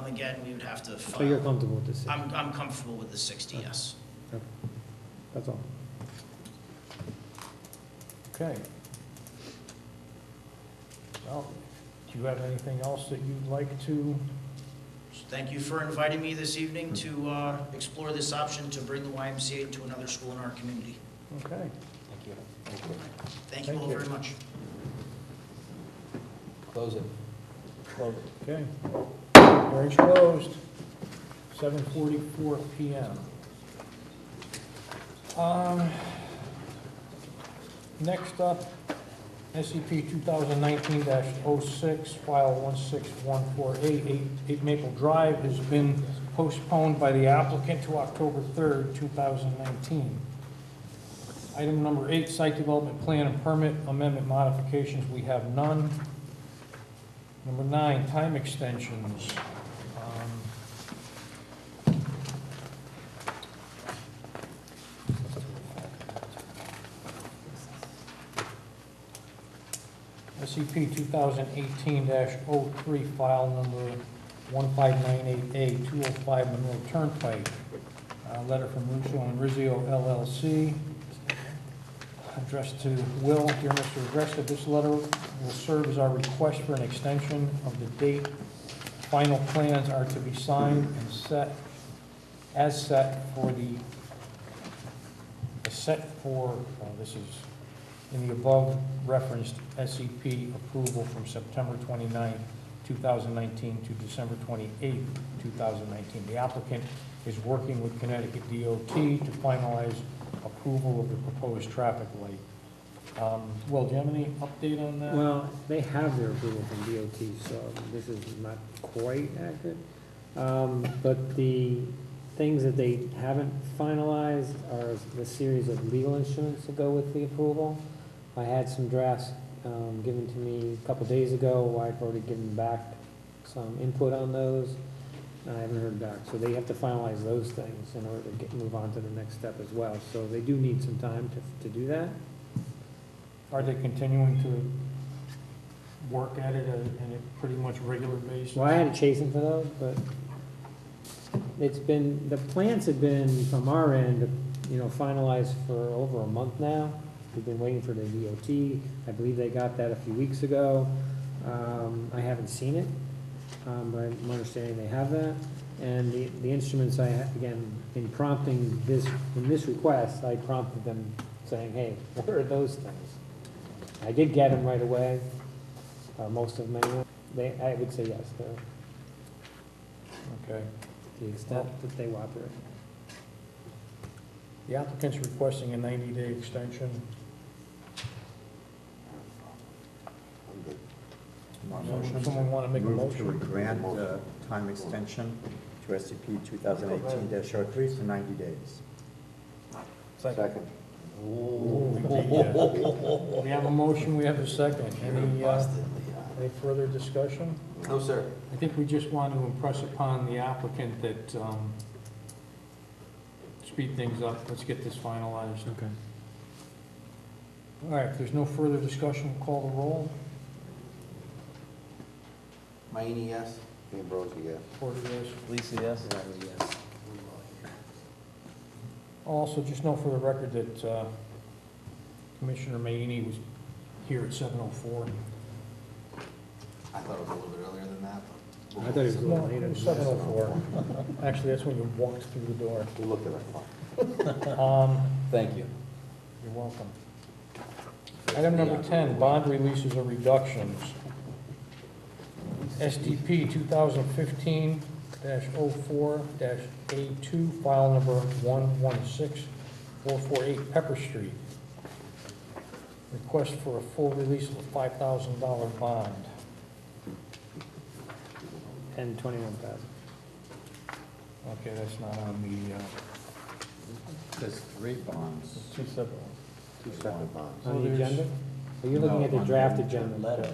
again, we would have to file. So you're comfortable with the 60? I'm comfortable with the 60, yes. Okay. That's all. Okay. Well, do you have anything else that you'd like to? Thank you for inviting me this evening to explore this option to bring the YMCA to another school in our community. Okay. Thank you. Thank you Thank all you. very much. Close it. Okay. Hearing's closed. 7:44 PM. Next up, SCP 2019-06, file 16148, 8 Maple Drive, has been postponed by the applicant to October 3rd, 2019. Item number 8, site development plan and permit amendment modifications, we have none. Number 9, time extensions. SCP 2018-03, file number 1598A, 205 Monroe Turnpike. Letter from Russo and Rizzio LLC, addressed to Will. Dear Mr. Agresta, this letter will serve as our request for an extension of the date. Final plans are to be signed and set for this is in the above referenced SCP approval from September 29, 2019 to December 28, 2019. The applicant is working with Connecticut DOT to finalize approval of the proposed traffic light. Will, do you have any update on that? Well, they have their approval from DOT, so this is not quite accurate. But the things that they haven't finalized are the series of legal instruments that go with the approval. I had some drafts given to me a couple days ago. I've already given back some input on those. and I haven't heard back. So they have to finalize those things in order to move on to the next step as well. So they do need some time to do that. Are they continuing to work at it on a pretty much regular basis? Well, I had to chase them for those, but it's been, the plans have been, from our end, finalized for over a month now. We've been waiting for the DOT. I believe they got that a few weeks ago. I haven't seen it, but I'm understanding they have that. And the instruments again, in prompting this, in this request, I prompted them saying, hey, what are those things? I did get them right away, most of them anyway. I would say yes, to Okay. the extent that they will operate. The applicant's requesting a 90-day extension. I'm good. Someone want to make a Move to motion? grant time extension to SCP 2018-03 for 90 days. Second. We have a motion, we have a second. Any further discussion? No, sir. I think we just want to impress upon the applicant that, speed things up, let's get this finalized. Okay. All right, if there's no further discussion, we'll call the roll. Mayini, yes? Ambrosi, yes. Porter, yes. Lisa, yes? Riley, yes. Also, just know for the record that Commissioner Mayini was here at 7:04. I thought it was a little bit earlier than that, I thought it was a No, little it later. was 7:04. Actually, that's when you walked through the door. We looked at our clock. Thank you. You're welcome. Item number 10, bond releases or reductions. SDP 2015-04-A2, file number 116448 Pepper Street. Request for a full release of a $5,000 bond. And 21,000. Okay, that's not on the, There's 3 bonds. Two separate ones. Two separate bonds. On the there's- agenda? Are you looking No, at the on draft the agenda? Letter.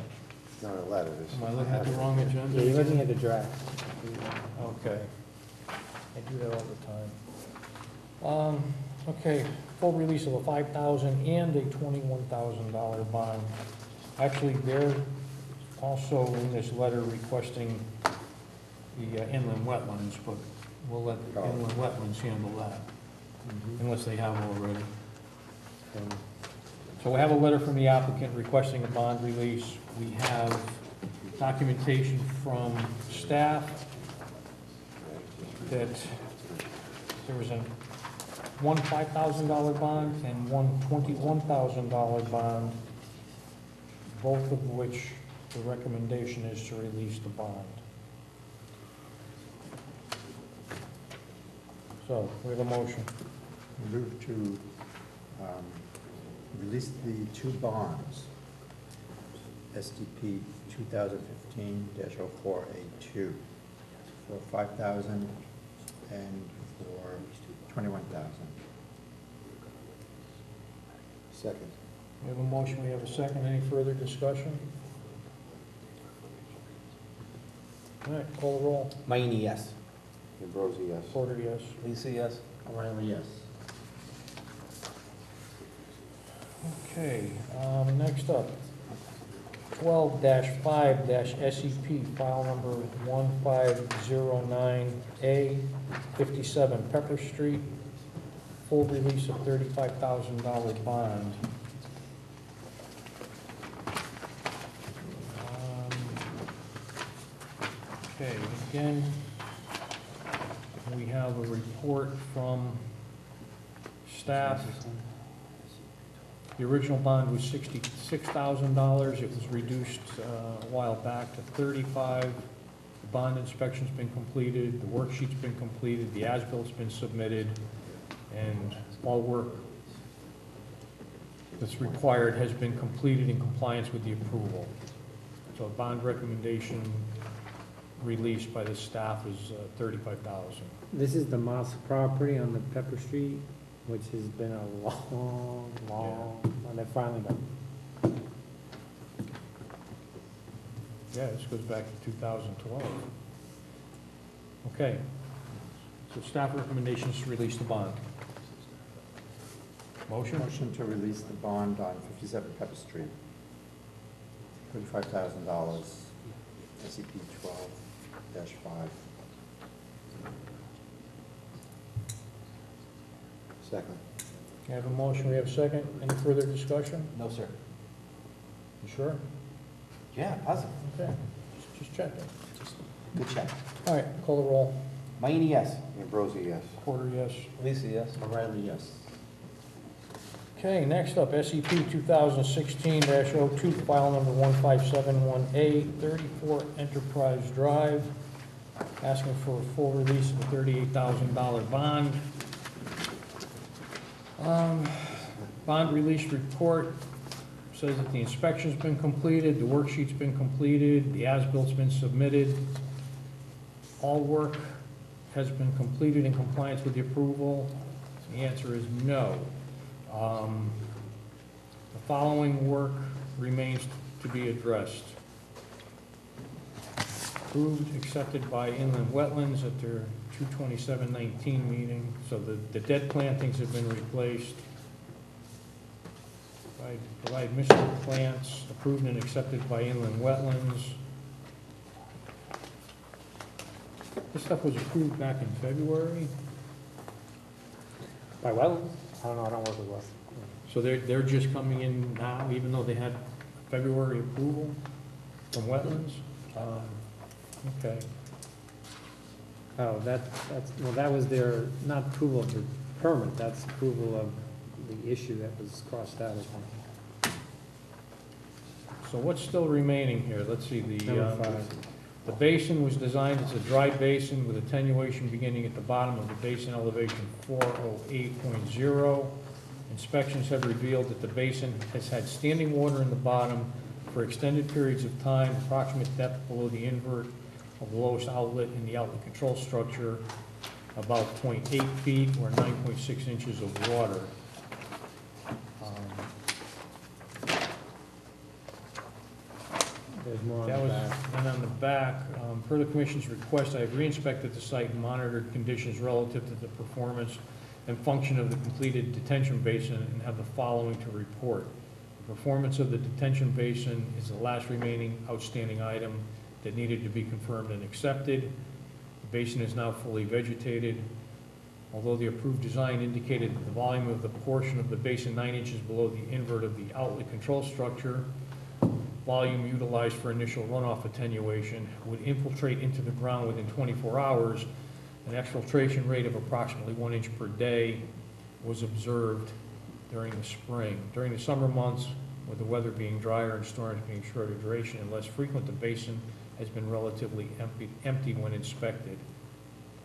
Not a letter, this. am I looking at the wrong agenda? Yeah, you're looking at the draft. Okay. I do that all the time. Okay, full release of a $5,000 and a $21,000 bond. Actually, they're also in this letter requesting the inland wetlands, but we'll let the inland wetlands handle that, unless they have already. So we have a letter from the applicant requesting a bond release. We have documentation from staff that there was one $5,000 bond and one $21,000 bond, both of which the recommendation is to release the bond. So, we have a motion. Move to release the 2 bonds, SDP 2015-04A2, for 5,000 and for 21,000. Second. We have a motion, we have a second. Any further discussion? All right, call the roll. Mayini, yes. Ambrosi, yes. Porter, yes. Lisa, yes? O'Reilly, yes. Okay, next up, 12-5-SEP, file number 1509A, 57 Pepper Street, full release of $35,000 bond. Okay, again, we have a report from staff. The original bond was $66,000. It was reduced a while back to $35,000. The bond inspection's been completed, the worksheet's been completed, the as-bilt's been submitted, and all work that's required has been completed in compliance with the approval. So a bond recommendation released by the staff is $35,000. This is the Moss property on the Pepper Street, which has been a long, and they finally got. Yeah, this goes back to 2012. Okay. So staff recommendations to release the bond. Motion? Motion to release the bond on 57 Pepper Street. $35,000, SCP 12-5. Second. We have a motion, we have a second. Any further discussion? No, sir. You sure? Yeah, positive. Okay, just checking. Good check. All right, call the roll. Mayini, yes. Ambrosi, yes. Porter, yes. Lisa, yes? O'Reilly, yes. Okay, next up, SEP 2016-02, file number 1571A, 34 Enterprise Drive, asking for a full release of a $38,000 bond. Bond release report says that the inspection's been completed, the worksheet's been completed, the as-bilt's been submitted. All work has been completed in compliance with the approval. The answer is no. The following work remains to be addressed. Approved, accepted by Inland Wetlands at their 2/27/19 meeting, so the dead plantings have been replaced. Provide mystery plants, approved and accepted by Inland Wetlands. This stuff was approved back in February, By wetlands? I don't know, I don't work with wetlands. so they're just coming in now, even though they had February approval from Wetlands? Okay. Oh, well, that was their, not approval of the permit, that's approval of the issue that was crossed out, I think. So what's still remaining here? Let's see, Number 5. the basin was designed as a dry basin with attenuation beginning at the bottom of the basin elevation 408.0. Inspections have revealed that the basin has had standing water in the bottom for extended periods of time, approximate depth below the invert of the lowest outlet in the outlet control structure, about 0.8 feet or 9.6 inches of water. There's more on That the was, back. and on the back, per the commission's request, I have re-inspected the site and monitored conditions relative to the performance and function of the completed detention basin and have the following to report. The performance of the detention basin is the last remaining outstanding item that needed to be confirmed and accepted. The basin is now fully vegetated. Although the approved design indicated that the volume of the portion of the basin 9 inches below the invert of the outlet control structure, volume utilized for initial runoff attenuation, would infiltrate into the ground within 24 hours, an exfiltration rate of approximately 1 inch per day was observed during the spring. During the summer months, with the weather being drier and storms being shorter duration and less frequent, the basin has been relatively empty when inspected.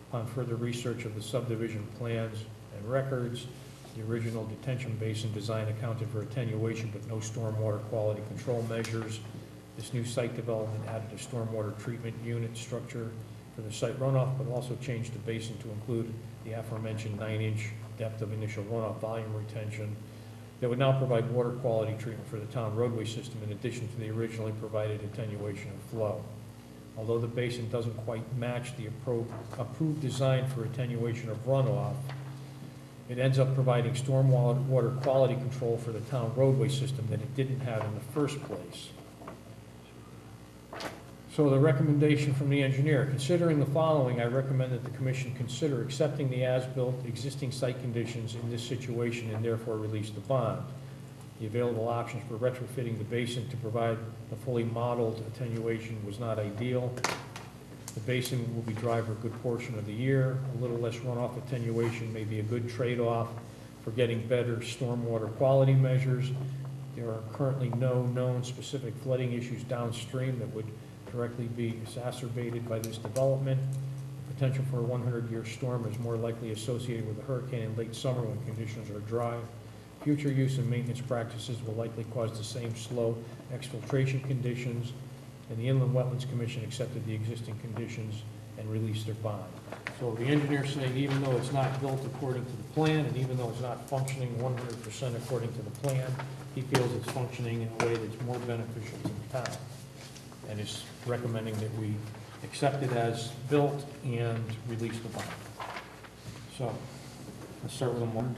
Upon further research of the subdivision plans and records, the original detention basin design accounted for attenuation but no stormwater quality control measures. This new site development added a stormwater treatment unit structure for the site runoff, but also changed the basin to include the aforementioned 9-inch depth of initial runoff volume retention that would now provide water quality treatment for the town roadway system in addition to the originally provided attenuation of flow. Although the basin doesn't quite match the approved design for attenuation of runoff, it ends up providing stormwater water quality control for the town roadway system that it didn't have in the first place. So the recommendation from the engineer, considering the following, I recommend that the commission consider accepting the as-built existing site conditions in this situation and therefore release the bond. The available options for retrofitting the basin to provide the fully modeled attenuation was not ideal. The basin will be dry for a good portion of the year. A little less runoff attenuation may be a good trade-off for getting better stormwater quality measures. There are currently no known specific flooding issues downstream that would directly be exacerbated by this development. The potential for a 100-year storm is more likely associated with a hurricane in late summer when conditions are dry. Future use and maintenance practices will likely cause the same slow exfiltration conditions, and the Inland Wetlands Commission accepted the existing conditions and released their bond. So the engineer's saying even though it's not built according to the plan, and even though it's not functioning 100% according to the plan, he feels it's functioning in a way that's more beneficial to the town, and is recommending that we accept it as built and release the bond. So, let's start with a motion.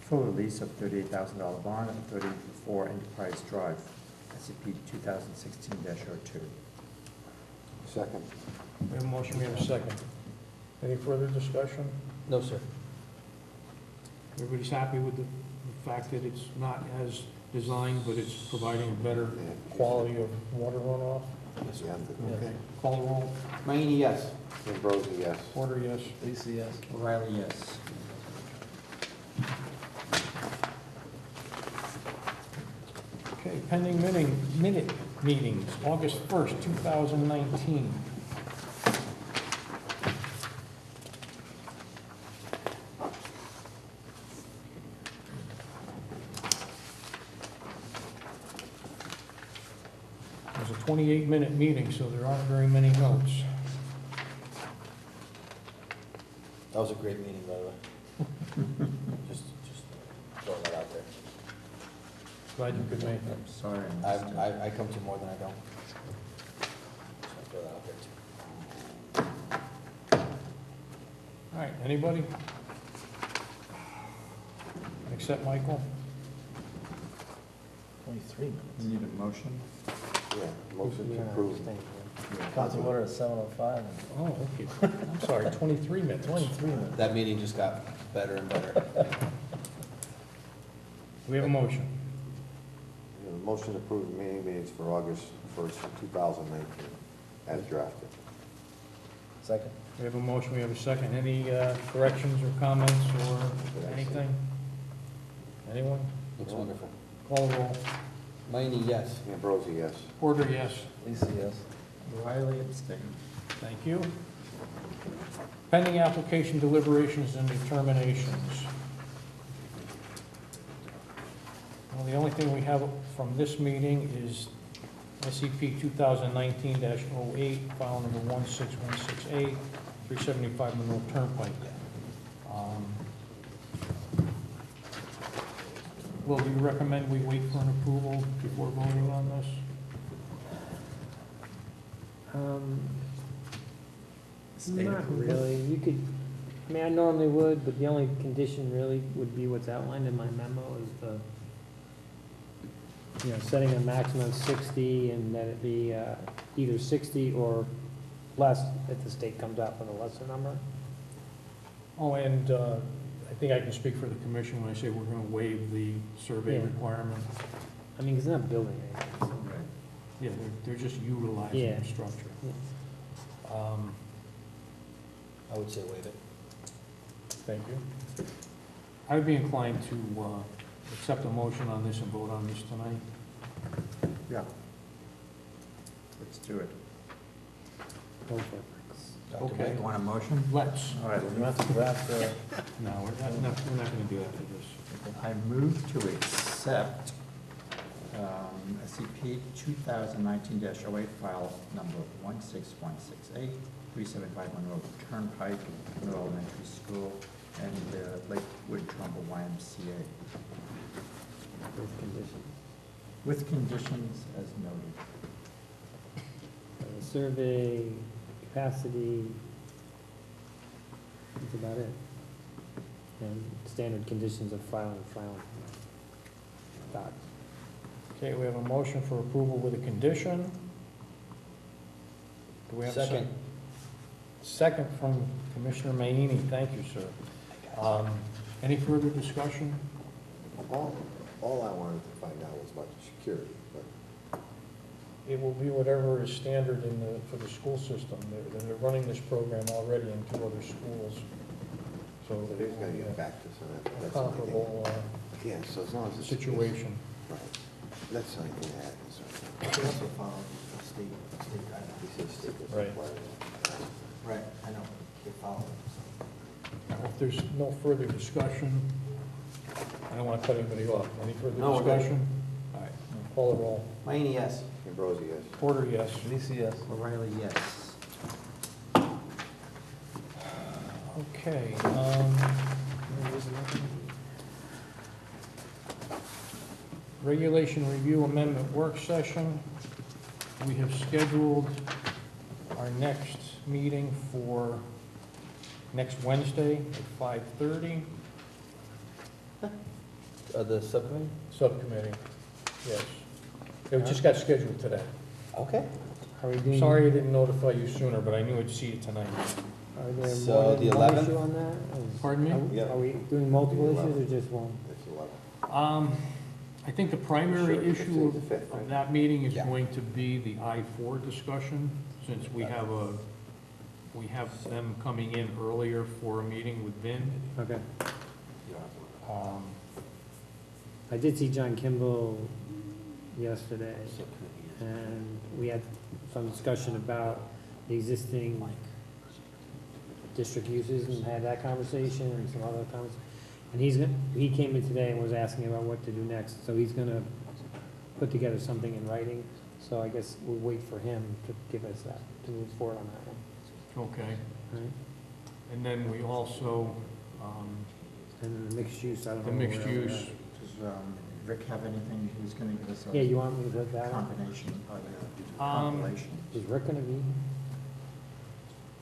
Full release of $38,000 bond at 34 Enterprise Drive, SCP 2016-02. Second. We have a motion, we have a second. Any further discussion? No, sir. Everybody's happy with the fact that it's not as designed, but it's providing a better quality of water runoff? Yeah, Okay, call the roll. Mayini, yes. Ambrosi, yes. Porter, yes. Lisa, yes. O'Reilly, yes. Okay, pending minute meetings, August 1st, 2019. It was a 28-minute meeting, so there aren't very many notes. That was a great meeting, by the way. Just throwing that out there. Glad you could make it. I'm sorry. I missed it. I come to more than I don't. Just want to throw that out there, too. All right, anybody? Except Michael? 23 minutes. You need a motion? Yeah, motion to approve. Council order at 7:05. Oh, okay. I'm sorry, 23 minutes. 23 minutes. That meeting just got better and better. We have a motion. Motion to approve the meeting minutes for August 1st, 2019, as drafted. Second. We have a motion, we have a second. Any corrections or comments or anything? Anyone? Looks wonderful. Call the roll. Mayini, yes. Ambrosi, yes. Porter, yes. Lisa, yes. O'Reilly abstained. Thank you. Pending application deliberations and determinations. Well, the only thing we have from this meeting is SCP 2019-08, file number 16168, 375 Monroe Turnpike. Will we recommend we wait for an approval before voting on this? Not really, you could, I mean, I normally would, but the only condition really would be what's outlined in my memo is the, setting a maximum of 60 and that it be either 60 or less if the state comes out with a lesser number. Oh, and I think I can speak for the commission when I say we're going to waive the survey Yeah. requirement. I mean, 'cause it's not building anything, so. Right. Yeah, they're just utilizing Yeah. the structure. Yeah. I would say waive it. Thank you. I would be inclined to accept a motion on this and vote on this tonight. Yeah. Let's do it. Go for it. Okay. You want a motion? Let's. All right, You have to draft, No, we're not going to do that for this. I move to accept SCP 2019-08, file number 16168, 375 Monroe Turnpike, Monroe Elementary School, and Lakewood Trumbull YMCA, With conditions. with conditions as noted. Survey, capacity, that's about it. And standard conditions of filing. Docs. Okay, we have a motion for approval with a condition. Do we have a second? Second from Commissioner Mayini. Thank you, sir. Any further discussion? All I wanted to find out was about the security, but It will be whatever is standard for the school system. They're running this program already in 2 other schools. So they're going to get back to some of that. a That's the only thing. comparable Yeah, so as long as it's. situation. Right. That's the only thing that happens. They also follow state guidelines. He says stick with Right. Right, I know, they follow If there's no further discussion, I don't want to cut anybody off. Any further No, we're good. discussion? All right, call the roll. Mayini, yes. Ambrosi, yes. Porter, yes. Lisa, yes. O'Reilly, yes. Okay, regulation review amendment work session. We have scheduled our next meeting for next Wednesday at 5:30. The subcommittee? Subcommittee, yes. It just got scheduled today. Okay. Are we doing? Sorry I didn't notify you sooner, but I knew I'd see it tonight. Are there So more than the one 11th? issue on that? Pardon me? Are we doing multiple The issues 11th. or just one? That's 11. I think the primary Sure, issue it's the fifth, of right? that meeting is Yeah. going to be the I-4 discussion, since we have them coming in earlier for a meeting with Vin. Okay. Um, I did see John Kimball yesterday, and we had some discussion about the existing district uses and had that conversation and some other conversations. And he came in today and was asking about what to do next, so he's gonna put together something in writing. So I guess we'll wait for him to give us that, to move forward on that one, Okay, right? and then we also, And then the mixed use, I don't know. the mixed where we're use, at. Does Rick have anything, who's gonna give us Yeah, a you want me to put that on? combination, compilation? Is Rick gonna be?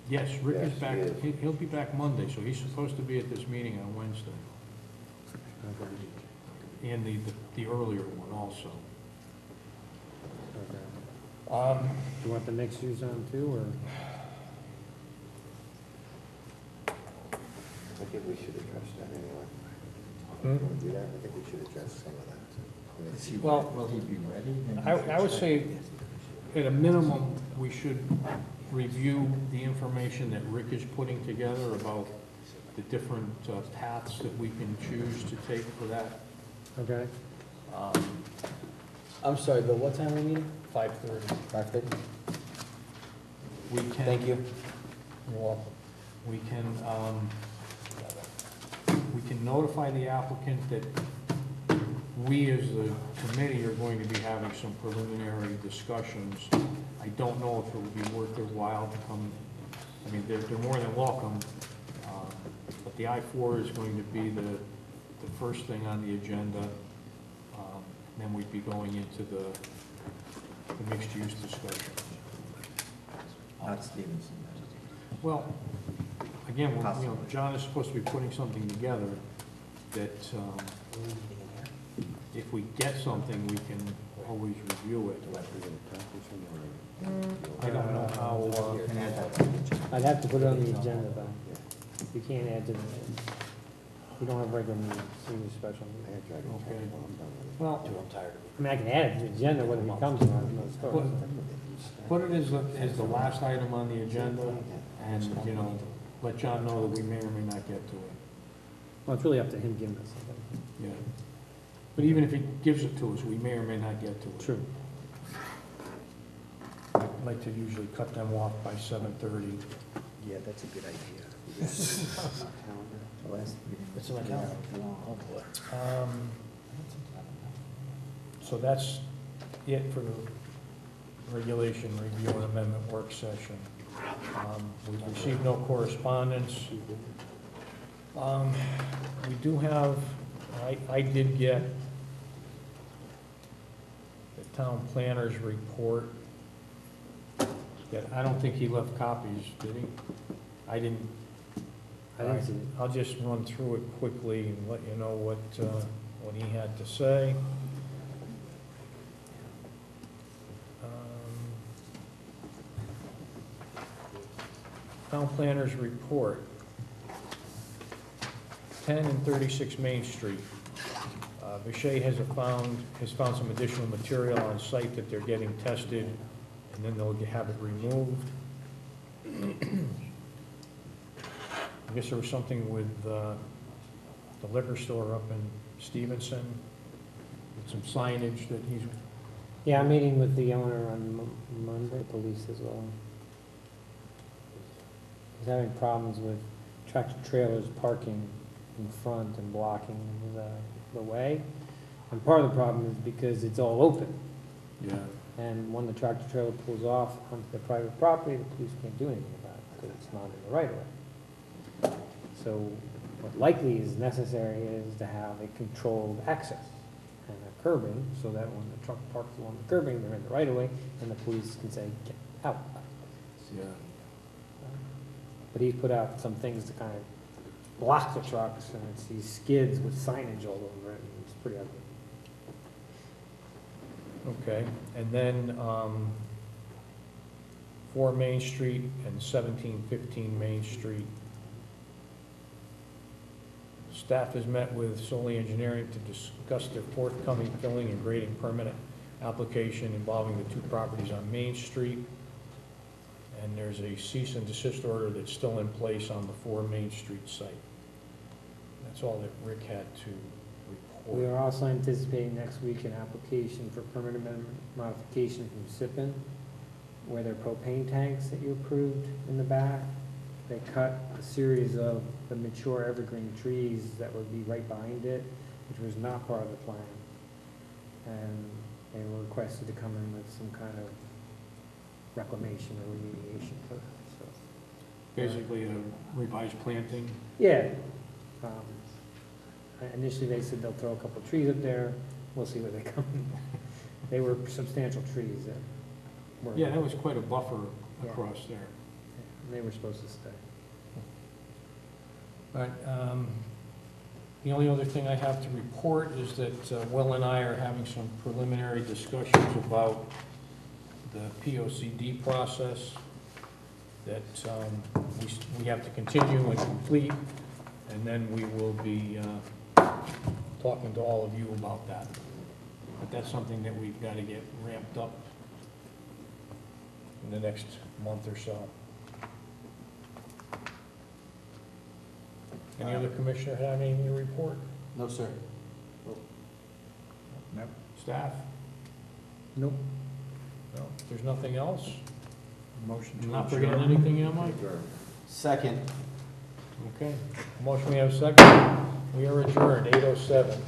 yes, Rick is Yes, back, he is. he'll be back Monday, so he's supposed to be at this meeting on Wednesday, Okay. and the earlier one also. Okay. Do you want the mixed use on too, or? I think we should address that anyway. Hmm? Can we do that? I think we should address some of that. Is he, Well, will he be ready? Then I would say, at a minimum, we should review the information that Rick is putting together about the different paths that we can choose to take for that. Okay. I'm sorry, but what time are we meeting? 5:30. 5:30? We can. Thank you. You're welcome. We can notify the applicant that we, as the committee, are going to be having some preliminary discussions. I don't know if it would be worth their while to come, I mean, they're more than welcome, but the I-4 is going to be the first thing on the agenda. Then we'd be going into the mixed-use discussion. Not Stevenson. Well, again, John is supposed to be putting something together that, if we get something, we can always review it. I don't know how, Can add that to the agenda. I'd have to put it on the agenda though. You can't add to the, you don't have regular meetings, so you do special meetings. okay. Well, I'm tired of it. I mean, I can add it to the agenda, whether it comes or not, is another story. Put it as the last item on the agenda, and, let John know that we may or may not get to it. Well, it's really up to him giving us something. Yeah. But even if he gives it to us, we may or may not get to it. True. I like to usually cut them off by 7:30. Yeah, that's a good idea. The last meeting. What's in my calendar? Oh, boy. So that's it for the regulation review and amendment work session. We've received no correspondence. We do have, I did get the town planner's report. That, I don't think he left copies, did he? I didn't. I didn't see it. I'll just run through it quickly and let you know what he had to say. Town planner's report. 10 and 36 Main Street. Vichay has found some additional material on site that they're getting tested, and then they'll have it removed. I guess there was something with the liquor store up in Stevenson, with some signage that he's, Yeah, I'm meeting with the owner on Monday, police as well. He's having problems with tractor trailers parking in front and blocking the way. And part of the problem is because it's all open. yeah, And when the tractor trailer pulls off onto the private property, the police can't do anything about it because it's not in the right of way. So what likely is necessary is to have a controlled access and a curbing so that when the truck parks along the curbing, they're in the right of way and the police can say, get out. yeah. but he's put out some things to kind of block the trucks, and it's these skids with signage all over it, and it's pretty ugly. Okay, and then 4 Main Street and 1715 Main Street. Staff has met with Solely Engineering to discuss their forthcoming filling and grading permit application involving the 2 properties on Main Street. And there's a cease and desist order that's still in place on the 4 Main Street site. That's all that Rick had to report. We are also anticipating next week an application for permit amendment modification from Sippin, where their propane tanks that you approved in the back, they cut a series of the mature evergreen trees that would be right behind it, which was not part of the plan. And they were requested to come in with some kind of reclamation or remediation for that, so. Basically a revised planting. Yeah. Initially, they said they'll throw a couple of trees up there, we'll see where they come. They were substantial trees that were. Yeah, that was quite a buffer Yeah. across there. And they were supposed to stay. But the only other thing I have to report is that Will and I are having some preliminary discussions about the POCD process that we have to continue and complete, and then we will be talking to all of you about that. But that's something that we've got to get ramped up in the next month or so. Any other commissioner have anything to report? No, sir. Staff? Nope. No. If there's nothing else? Motion I'm to not adjourn. forgetting anything, am I? Second. Okay. Motion we have second. We are adjourned, 8:07.